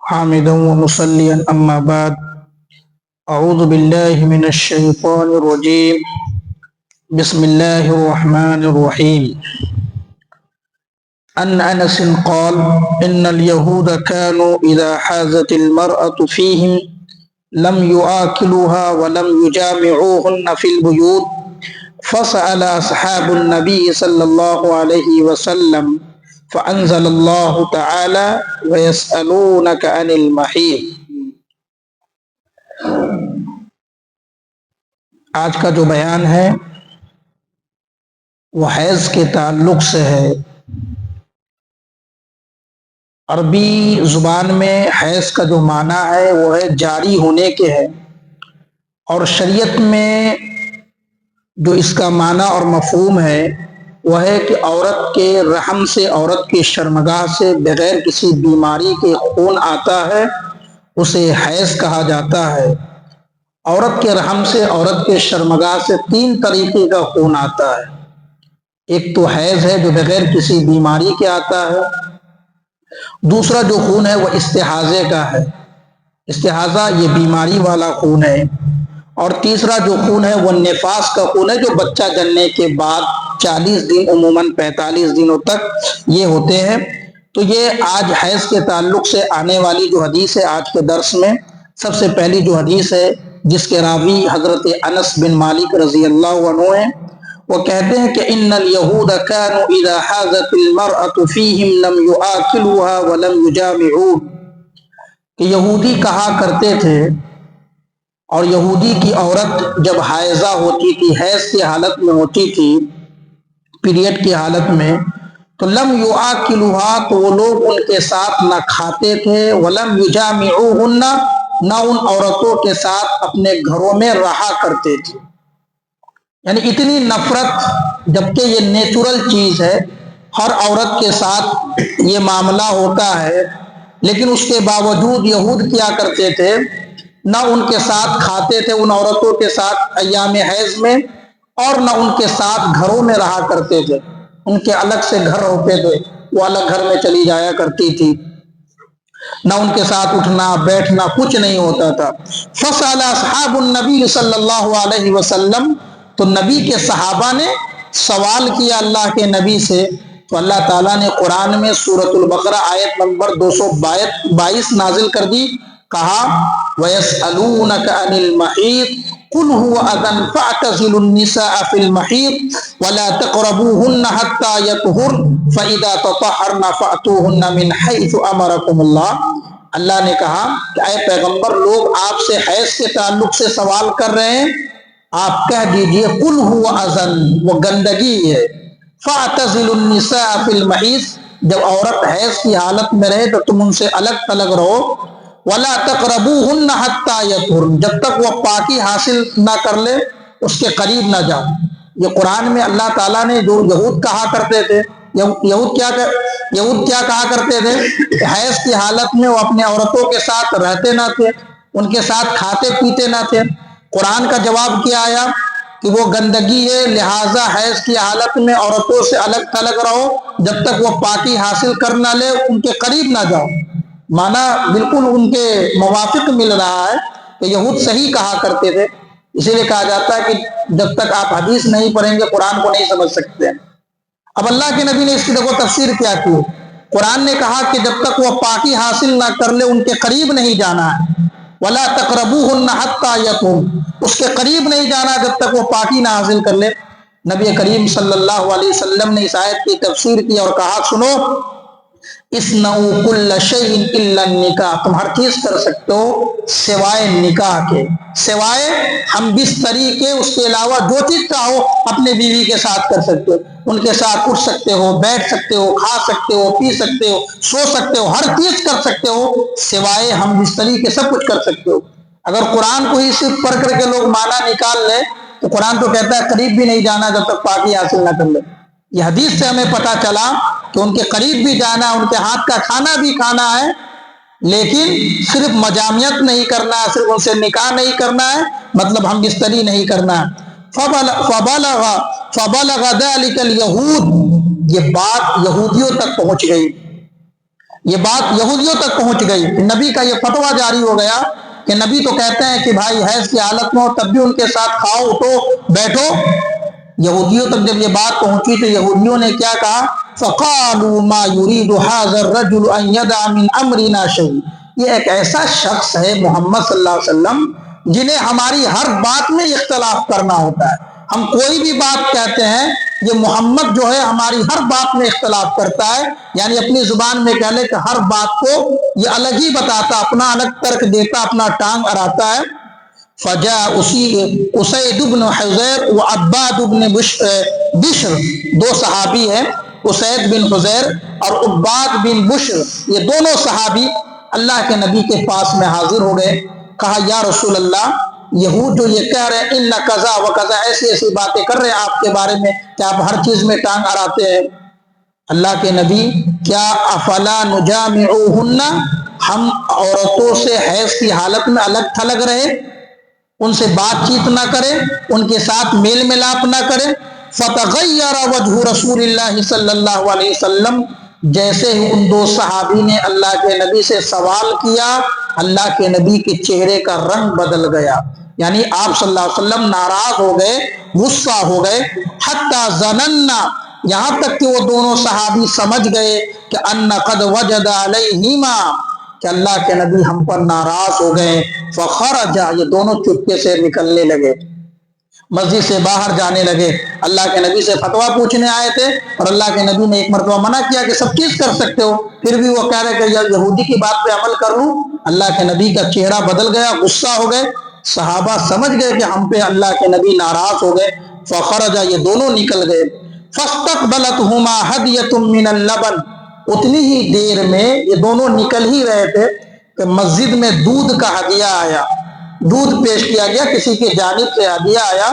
حامدا ومصليا أما بعد أعوذ بالله من الشيطان الرجيم بسم الله الرحمن الرحيم عن أنس قال إن اليهود كانوا إذا حازت المرأة فيهم لم يآكلوها ولم يجامعوهن في البيوت فسأل أصحاب النبي صلى الله عليه وسلم فأنزل الله تعالى ويسألونك عن المحيض۔ آج کا جو بیان ہے وہ حیض کے تعلق سے ہے۔ عربی زبان میں حیض کا جو معنی ہے وہ ہے جاری ہونے کے ہے، اور شریعت میں جو اس کا معنی اور مفہوم ہے وہ ہے کہ عورت کے رحم سے، عورت کی شرمگاہ سے بغیر کسی بیماری کے خون آتا ہے، اسے حیض کہا جاتا ہے۔ عورت کے رحم سے، عورت کے شرمگاہ سے 3 طریقے کا خون آتا ہے۔ ایک تو حیض ہے جو بغیر کسی بیماری کے آتا ہے، دوسرا جو خون ہے وہ استحاضے کا ہے، استحاضہ یہ بیماری والا خون ہے، اور تیسرا جو خون ہے وہ نفاس کا خون ہے جو بچہ جننے کے بعد 40 دن عموماً 45 دنوں تک یہ ہوتے ہیں۔ تو یہ آج حیض کے تعلق سے آنے والی جو حدیث ہے آج کے درس میں سب سے پہلی جو حدیث ہے جس کے راوی حضرت انس بن مالک رضی اللہ عنہ ہیں، وہ کہتے ہیں کہ ان الیہود کانوا اذا حاضت المرأة فیہم لم یآکلوها ولم یجامعوها، کہ یہودی کہا کرتے تھے، اور یہودی کی عورت جب حائضہ ہوتی تھی، حیض کی حالت میں ہوتی تھی، پیریڈ کی حالت میں، تو لم یآکلوها، تو وہ لوگ ان کے ساتھ نہ کھاتے تھے، ولم یجامعوهن، نہ ان عورتوں کے ساتھ اپنے گھروں میں رہا کرتے تھے۔ یعنی اتنی نفرت، جبکہ یہ نیچرل چیز ہے، ہر عورت کے ساتھ یہ معاملہ ہوتا ہے، لیکن اس کے باوجود یہود کیا کرتے تھے، نہ ان کے ساتھ کھاتے تھے ان عورتوں کے ساتھ ایام حیض میں، اور نہ ان کے ساتھ گھروں میں رہا کرتے تھے۔ ان کے الگ سے گھر ہوتے تھے، وہ الگ گھر میں چلی جایا کرتی تھی، نہ ان کے ساتھ اٹھنا بیٹھنا کچھ نہیں ہوتا تھا۔ فسأل اصحاب النبی صلی اللہ علیہ وسلم، تو نبی کے صحابہ نے سوال کیا اللہ کے نبی سے، تو اللہ تعالیٰ نے قرآن میں سورۃ البقرہ آیت نمبر 222 نازل کر دی، کہا وَيَسْأَلُونَكَ عَنِ الْمَحِيضِ قُلْ هُوَ أَذًى فَاعْتَزِلُوا النِّسَاءَ فِي الْمَحِيضِ وَلَا تَقْرَبُوهُنَّ حَتَّى يَطْهُرْنَ فَإِذَا تَطَهَّرْنَ فَأْتُوهُنَّ مِنْ حَيْثُ أَمَرَكُمُ اللَّهُ۔ اللہ نے کہا کہ اے پیغمبر، لوگ آپ سے حیض کے تعلق سے سوال کر رہے ہیں، آپ کہہ دیجئے قُلْ هُوَ أَذًى، وہ گندگی ہے، فَاعْتَزِلُوا النِّسَاءَ فِي الْمَحِيضِ، جب عورت حیض کی حالت میں رہے تو تم ان سے الگ تلگ رہو، وَلَا تَقْرَبُوهُنَّ حَتَّى يَطْهُرْنَ، جب تک وہ پاکی حاصل نہ کر لے اس کے قریب نہ جاؤ۔ یہ قرآن میں اللہ تعالیٰ نے جو یہود کہا کرتے تھے، یہود کیا کہا کرتے تھے کہ حیض کی حالت میں وہ اپنے عورتوں کے ساتھ رہتے نہ تھے، ان کے ساتھ کھاتے پیتے نہ تھے۔ قرآن کا جواب کیا آیا کہ وہ گندگی ہے، لہٰذا حیض کی حالت میں عورتوں سے الگ تھلگ رہو، جب تک وہ پاکی حاصل کر نہ لے ان کے قریب نہ جاؤ۔ معنی بالکل ان کے موافق مل رہا ہے کہ یہود صحیح کہا کرتے تھے، اسی لیے کہا جاتا ہے کہ جب تک آپ حدیث نہیں پڑھیں گے قرآن کو نہیں سمجھ سکتے۔ اب اللہ کے نبی نے اس کی دیکھو تفسیر کیا کی، قرآن نے کہا کہ جب تک وہ پاکی حاصل نہ کر لے ان کے قریب نہیں جانا ہے، وَلَا تَقْرَبُوهُنَّ حَتَّى يَطْهُرْنَ، اس کے قریب نہیں جانا جب تک وہ پاکی نہ حاصل کر لے۔ نبی کریم صلی اللہ علیہ وسلم نے اس آیت کی تفسیر کی اور کہا سنو، اصنعوا کل شیء الا النکاح، تم ہر چیز کر سکتے ہو سوائے نکاح کے، سوائے ہم بستری کے، اس کے علاوہ جو چیز چاہو اپنے بیوی کے ساتھ کر سکتے ہو، ان کے ساتھ اٹھ سکتے ہو، بیٹھ سکتے ہو، کھا سکتے ہو، پی سکتے ہو، سو سکتے ہو، ہر چیز کر سکتے ہو سوائے ہم بستری کے، سب کچھ کر سکتے ہو۔ اگر قرآن کو ہی صرف پڑھ کر کے لوگ معنی نکال لیں تو قرآن تو کہتا ہے قریب بھی نہیں جانا جب تک پاکی حاصل نہ کر لے۔ یہ حدیث سے ہمیں پتہ چلا کہ ان کے قریب بھی جانا ہے، ان کے ہاتھ کا کھانا بھی کھانا ہے، لیکن صرف مجامعت نہیں کرنا ہے، صرف ان سے نکاح نہیں کرنا ہے، مطلب ہم بستری نہیں کرنا ہے۔ فَبَلَغَ ذَلِكَ الْيَهُودِ، یہ بات یہودیوں تک پہنچ گئی۔ یہ بات یہودیوں تک پہنچ گئی کہ نبی کا یہ فتویٰ جاری ہو گیا کہ نبی تو کہتے ہیں کہ بھائی حیض کی حالت میں ہو تب بھی ان کے ساتھ کھاؤ اٹھو بیٹھو. یہودیوں تک جب یہ بات پہنچی تو یہودیوں نے کیا کہا؟ فَقَالُوا مَا يُرِيدُ هَذَا الرَّجُلُ أَن يَدَعَ مِنْ أَمْرِنَا شَيْءٍ. یہ ایک ایسا شخص ہے محمد صلی اللہ علیہ وسلم جنہیں ہماری ہر بات میں اختلاف کرنا ہوتا ہے. ہم کوئی بھی بات کہتے ہیں یہ محمد جو ہے ہماری ہر بات میں اختلاف کرتا ہے، یعنی اپنی زبان میں کہہ لے کہ ہر بات کو یہ الگ ہی بتاتا، اپنا الگ ترک دیتا، اپنا ٹانگ اڑاتا ہے. فجاء اسید بن حضیر و عباد بن بشر، دو صحابی ہیں، اسید بن حضیر اور عباد بن بشر، یہ دونوں صحابی اللہ کے نبی کے پاس میں حاضر ہو گئے. کہا یا رسول اللہ، یہود جو یہ کہہ رہے ہیں ان کذا و کذا، ایسی ایسی باتیں کر رہے ہیں آپ کے بارے میں کہ آپ ہر چیز میں ٹانگ اڑاتے ہیں. اللہ کے نبی، کیا افلا نجامعوہن، ہم عورتوں سے حیض کی حالت میں الگ تھلگ رہے، ان سے بات چیت نہ کریں، ان کے ساتھ میل ملاپ نہ کریں. فتغیر وجہ رسول اللہ صلی اللہ علیہ وسلم، جیسے ہی ان دو صحابی نے اللہ کے نبی سے سوال کیا، اللہ کے نبی کے چہرے کا رنگ بدل گیا، یعنی آپ صلی اللہ علیہ وسلم ناراض ہو گئے، غصہ ہو گئے. حتی ظننا، یہاں تک کہ وہ دونوں صحابی سمجھ گئے کہ ان قد وجد علیہما، کہ اللہ کے نبی ہم پر ناراض ہو گئے. فخرجا، یہ دونوں چپکے سے نکلنے لگے، مسجد سے باہر جانے لگے. اللہ کے نبی سے فتویٰ پوچھنے آئے تھے اور اللہ کے نبی نے ایک مرتبہ منع کیا کہ سب چیز کر سکتے ہو، پھر بھی وہ کہہ رہے کہ یہودی کی بات پہ عمل کر لوں. اللہ کے نبی کا چہرہ بدل گیا، غصہ ہو گئے. صحابہ سمجھ گئے کہ ہم پہ اللہ کے نبی ناراض ہو گئے. فخرجا، یہ دونوں نکل گئے. فاستقبلتہما ہدیۃ من اللبن، اتنی ہی دیر میں یہ دونوں نکل ہی رہے تھے کہ مسجد میں دودھ کا ہدیہ آیا، دودھ پیش کیا گیا، کسی کی جانب سے ہدیہ آیا.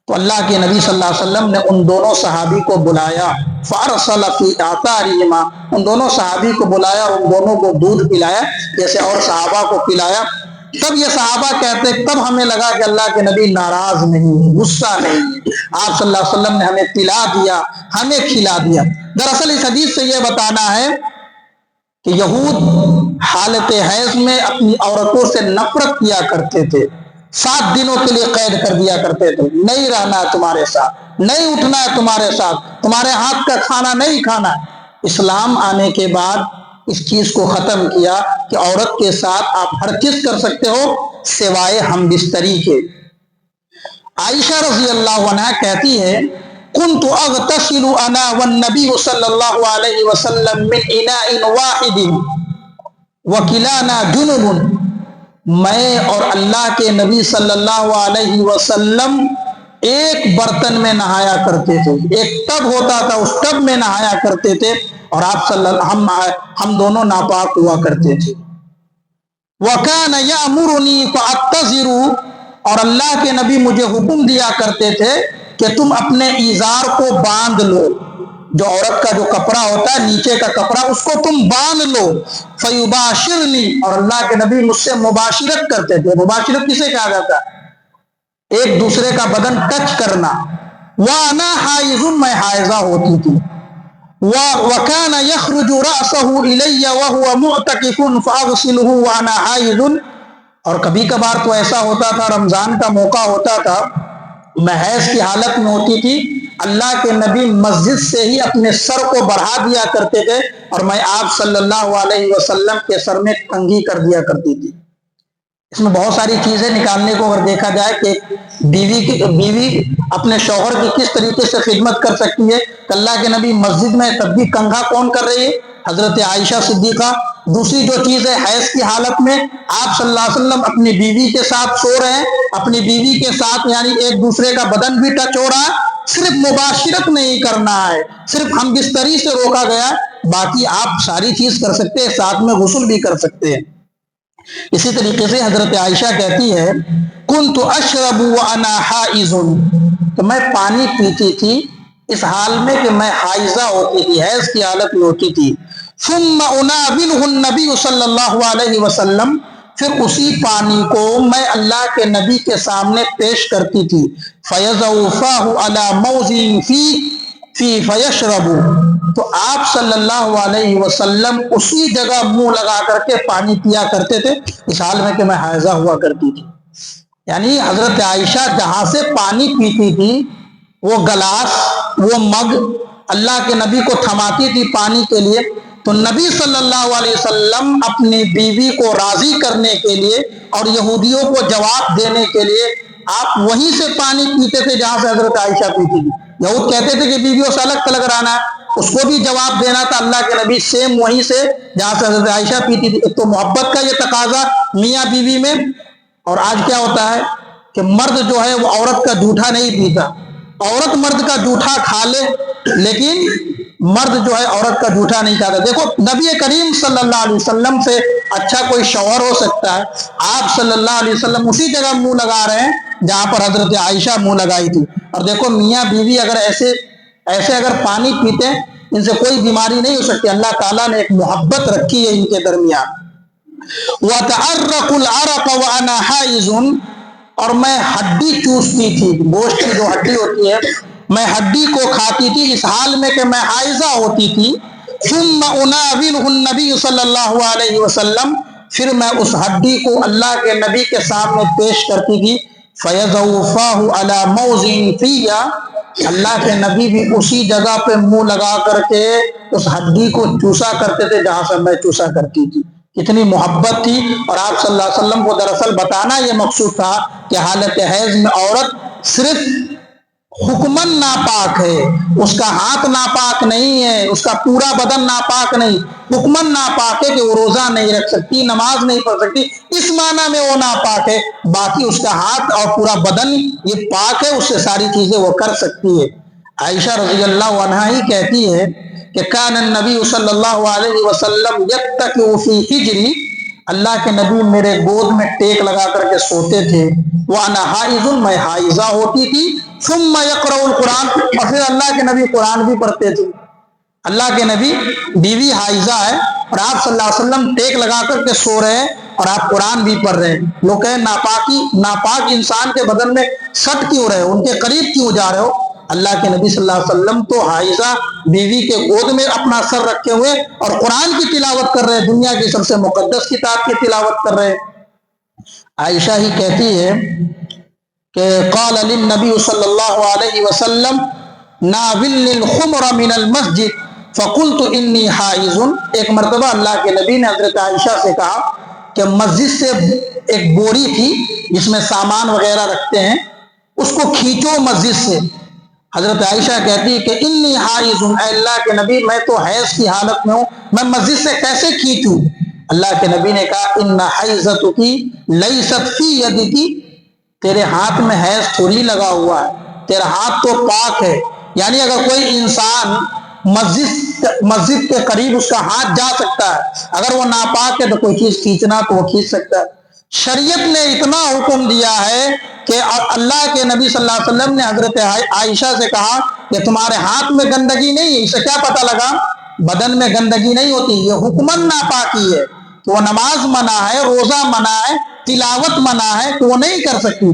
تو اللہ کے نبی صلی اللہ علیہ وسلم نے ان دونوں صحابی کو بلایا. فارسل فی آثارہما، ان دونوں صحابی کو بلایا، ان دونوں کو دودھ پلایا جیسے اور صحابہ کو پلایا. تب یہ صحابہ کہتے، تب ہمیں لگا کہ اللہ کے نبی ناراض نہیں، غصہ نہیں، آپ صلی اللہ علیہ وسلم نے ہمیں پلا دیا، ہمیں کھلا دیا. دراصل اس حدیث سے یہ بتانا ہے کہ یہود حالت حیض میں اپنی عورتوں سے نفرت کیا کرتے تھے، 7 دنوں کے لیے قید کر دیا کرتے تھے، نہیں رہنا ہے تمہارے ساتھ، نہیں اٹھنا ہے تمہارے ساتھ، تمہارے ہاتھ کا کھانا نہیں کھانا. اسلام آنے کے بعد اس چیز کو ختم کیا کہ عورت کے ساتھ آپ ہر چیز کر سکتے ہو سوائے ہم بستری کے. عائشہ رضی اللہ عنہا کہتی ہے، كنت اغتسل انا والنبي صلی اللہ علیہ وسلم من اناء واحد وكلانا جنب، میں اور اللہ کے نبی صلی اللہ علیہ وسلم ایک برتن میں نہایا کرتے تھے، ایک ٹب ہوتا تھا، اس ٹب میں نہایا کرتے تھے، اور آپ ہم دونوں ناپاک ہوا کرتے تھے. وَكَانَ يَأْمُرُنِي فَأَتَّزِرُ، اور اللہ کے نبی مجھے حکم دیا کرتے تھے کہ تم اپنے ایزار کو باندھ لو، جو عورت کا جو کپڑا ہوتا ہے نیچے کا کپڑا، اس کو تم باندھ لو. فَيُبَاشِرْنِي، اور اللہ کے نبی مجھ سے مباشرت کرتے تھے. مباشرت کسے کہا جاتا ہے؟ ایک دوسرے کا بدن ٹچ کرنا. وَأَنَا حَائِضٌ، میں حائضہ ہوتی تھی. وَكَانَ يَخْرُجُ رَأْسَهُ إِلَيَّ وَهُوَ مُعْتَكِفٌ فَأَغْسِلُهُ وَأَنَا حَائِضٌ، اور کبھی کبھار تو ایسا ہوتا تھا، رمضان کا موقع ہوتا تھا، میں حیض کی حالت میں ہوتی تھی، اللہ کے نبی مسجد سے ہی اپنے سر کو بڑھا دیا کرتے تھے اور میں آپ صلی اللہ علیہ وسلم کے سر میں کنگھی کر دیا کرتی تھی. اس میں بہت ساری چیزیں نکالنے کو اگر دیکھا جائے کہ بیوی اپنے شوہر کی کس طریقے سے خدمت کر سکتی ہے. کہ اللہ کے نبی مسجد میں تب بھی کنگھا کون کر رہی ہے؟ حضرت عائشہ صدیقہ. دوسری جو چیز ہے، حیض کی حالت میں آپ صلی اللہ علیہ وسلم اپنی بیوی کے ساتھ سو رہے ہیں، اپنی بیوی کے ساتھ یعنی ایک دوسرے کا بدن بھی ٹچ ہو رہا ہے. صرف مباشرت نہیں کرنا ہے، صرف ہم بستری سے روکا گیا ہے، باقی آپ ساری چیز کر سکتے ہیں، ساتھ میں غسل بھی کر سکتے ہیں. اسی طریقے سے حضرت عائشہ کہتی ہے، كنت اشرب وانا حائض، تو میں پانی پیتی تھی اس حال میں کہ میں حائضہ ہوتی تھی، حیض کی حالت میں ہوتی تھی. ثم اناولہ النبی صلی اللہ علیہ وسلم، پھر اسی پانی کو میں اللہ کے نبی کے سامنے پیش کرتی تھی. فیضع فاہ علی موضع فی فیشرب، تو آپ صلی اللہ علیہ وسلم اسی جگہ منہ لگا کر کے پانی پیا کرتے تھے اس حال میں کہ میں حائضہ ہوا کرتی تھی۔ یعنی حضرت عائشہ جہاں سے پانی پیتی تھی وہ گلاس، وہ مگ اللہ کے نبی کو تھماتی تھی پانی کے لیے، تو نبی صلی اللہ علیہ وسلم اپنی بیوی کو راضی کرنے کے لیے اور یہودیوں کو جواب دینے کے لیے آپ وہیں سے پانی پیتے تھے جہاں سے حضرت عائشہ پیتی تھی۔ یہود کہتے تھے کہ بیویوں سے الگ تلگ رہنا ہے، اس کو بھی جواب دینا تھا اللہ کے نبی سیم وہیں سے جہاں سے حضرت عائشہ پیتی تھی۔ ایک تو محبت کا یہ تقاضا میاں بیوی میں، اور آج کیا ہوتا ہے کہ مرد جو ہے وہ عورت کا جھوٹا نہیں پیتا، عورت مرد کا جھوٹا کھا لے لیکن مرد جو ہے عورت کا جھوٹا نہیں کھاتا۔ دیکھو نبی کریم صلی اللہ علیہ وسلم سے اچھا کوئی شوہر ہو سکتا ہے؟ آپ صلی اللہ علیہ وسلم اسی جگہ منہ لگا رہے ہیں جہاں پر حضرت عائشہ منہ لگائی تھی۔ اور دیکھو میاں بیوی اگر ایسے اگر پانی پیتے ان سے کوئی بیماری نہیں ہو سکتی۔ اللہ تعالیٰ نے ایک محبت رکھی ہے ان کے درمیان۔ وَتَعَرَّقُ الْعَرَقَ وَأَنَا حَائِزٌ، اور میں ہڈی چوستی تھی، گوشت کی جو ہڈی ہوتی ہے میں ہڈی کو کھاتی تھی اس حال میں کہ میں حائضہ ہوتی تھی۔ ثُمَّ أُنَاوِلُهُ النَّبِيُّ صلی اللہ علیہ وسلم، پھر میں اس ہڈی کو اللہ کے نبی کے سامنے پیش کرتی تھی۔ فَيَضَعُ فَاهُ عَلَى مَوْضِعٍ فِيَّ، اللہ کے نبی بھی اسی جگہ پہ منہ لگا کر کے اس ہڈی کو چوسا کرتے تھے جہاں سے میں چوسا کرتی تھی۔ کتنی محبت تھی۔ اور آپ صلی اللہ علیہ وسلم کو دراصل بتانا یہ مقصود تھا کہ حالت حیض میں عورت صرف حکماً ناپاک ہے، اس کا ہاتھ ناپاک نہیں ہے، اس کا پورا بدن ناپاک نہیں، حکماً ناپاک ہے کہ وہ روزہ نہیں رکھ سکتی، نماز نہیں پڑھ سکتی، اس معنی میں وہ ناپاک ہے، باقی اس کا ہاتھ اور پورا بدن یہ پاک ہے، اس سے ساری چیزیں وہ کر سکتی ہے۔ عائشہ رضی اللہ عنہا ہی کہتی ہے کہ کان النبی صلی اللہ علیہ وسلم یتکئ فی حجری، اللہ کے نبی میرے گود میں ٹیک لگا کر کے سوتے تھے۔ وَأَنَا حَائِضٌ، میں حائضہ ہوتی تھی۔ ثُمَّ يَقْرَأُ الْقُرْآنَ، اور پھر اللہ کے نبی قرآن بھی پڑھتے تھے۔ اللہ کے نبی بیوی حائضہ ہے اور آپ صلی اللہ علیہ وسلم ٹیک لگا کر کے سو رہے ہیں اور آپ قرآن بھی پڑھ رہے ہیں۔ لوگ کہیں ناپاک انسان کے بدن میں سٹ کیوں رہے ہو، ان کے قریب کیوں جا رہے ہو؟ اللہ کے نبی صلی اللہ علیہ وسلم تو حائضہ بیوی کے گود میں اپنا سر رکھے ہوئے اور قرآن کی تلاوت کر رہے ہیں، دنیا کی سب سے مقدس کتاب کی تلاوت کر رہے ہیں۔ عائشہ ہی کہتی ہے کہ قال للنبی صلی اللہ علیہ وسلم ناولنی الخمر من المسجد فقلت انی حائض، ایک مرتبہ اللہ کے نبی نے حضرت عائشہ سے کہا کہ مسجد سے ایک بوری تھی جس میں سامان وغیرہ رکھتے ہیں، اس کو کھینچو مسجد سے۔ حضرت عائشہ کہتی کہ انی حائض، اے اللہ کے نبی میں تو حیض کی حالت میں ہوں، میں مسجد سے کیسے کھینچوں؟ اللہ کے نبی نے کہا ان حیضتک لیست فی یدک، تیرے ہاتھ میں حیض تھوڑی لگا ہوا ہے، تیرا ہاتھ تو پاک ہے۔ یعنی اگر کوئی انسان مسجد کے قریب اس کا ہاتھ جا سکتا ہے، اگر وہ ناپاک ہے تو کوئی چیز کھینچنا تو وہ کھینچ سکتا ہے۔ شریعت نے اتنا حکم دیا ہے کہ اللہ کے نبی صلی اللہ علیہ وسلم نے حضرت عائشہ سے کہا کہ تمہارے ہاتھ میں گندگی نہیں ہے۔ اسے کیا پتہ لگا؟ بدن میں گندگی نہیں ہوتی، یہ حکماً ناپاکی ہے کہ وہ نماز منع ہے، روزہ منع ہے، تلاوت منع ہے کہ وہ نہیں کر سکتی،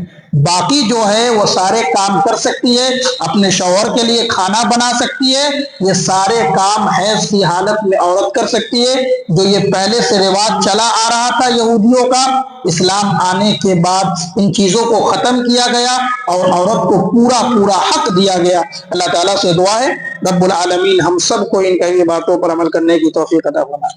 باقی جو ہے وہ سارے کام کر سکتی ہے، اپنے شوہر کے لیے کھانا بنا سکتی ہے، یہ سارے کام حیض کی حالت میں عورت کر سکتی ہے۔ جو یہ پہلے سے رواج چلا آ رہا تھا یہودیوں کا، اسلام آنے کے بعد ان چیزوں کو ختم کیا گیا اور عورت کو پورا حق دیا گیا۔ اللہ تعالیٰ سے دعا ہے رب العالمین ہم سب کو ان کہی باتوں پر عمل کرنے کی توفیق عطا فرمائے۔